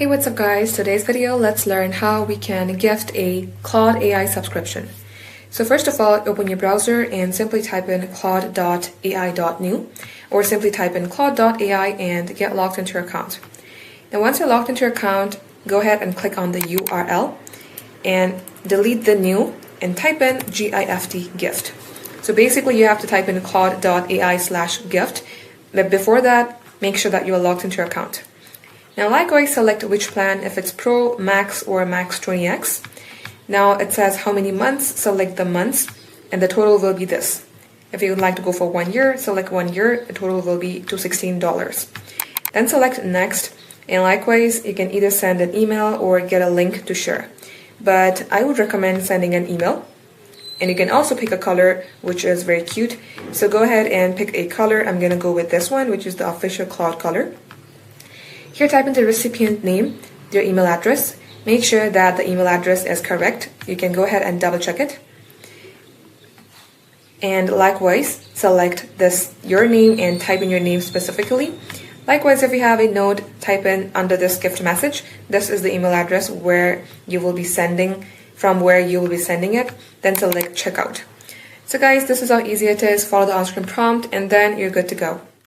Hey, what's up guys? Today's video, let's learn how we can gift a Claude AI subscription. So first of all, open your browser and simply type in claude.ai.new or simply type in claude.ai and get logged into your account. Now once you're logged into your account, go ahead and click on the URL and delete the new and type in GIFT gift. So basically you have to type in claude.ai/gift, but before that, make sure that you are logged into your account. Now likewise, select which plan, if it's Pro, Max, or Max 20X. Now it says how many months, select the months, and the total will be this. If you would like to go for 1 year, select 1 year, the total will be $216. Then select next, and likewise, you can either send an email or get a link to share. But I would recommend sending an email. And you can also pick a color, which is very cute. So go ahead and pick a color. I'm going to go with this one, which is the official Claude color. Here, type in the recipient name, their email address. Make sure that the email address is correct. You can go ahead and double check it. And likewise, select your name and type in your name specifically. Likewise, if you have a note, type in under this gift message. This is the email address where you will be sending, from where you will be sending it. Then select checkout. So guys, this is how easy it is. Follow the on-screen prompt and then you're good to go.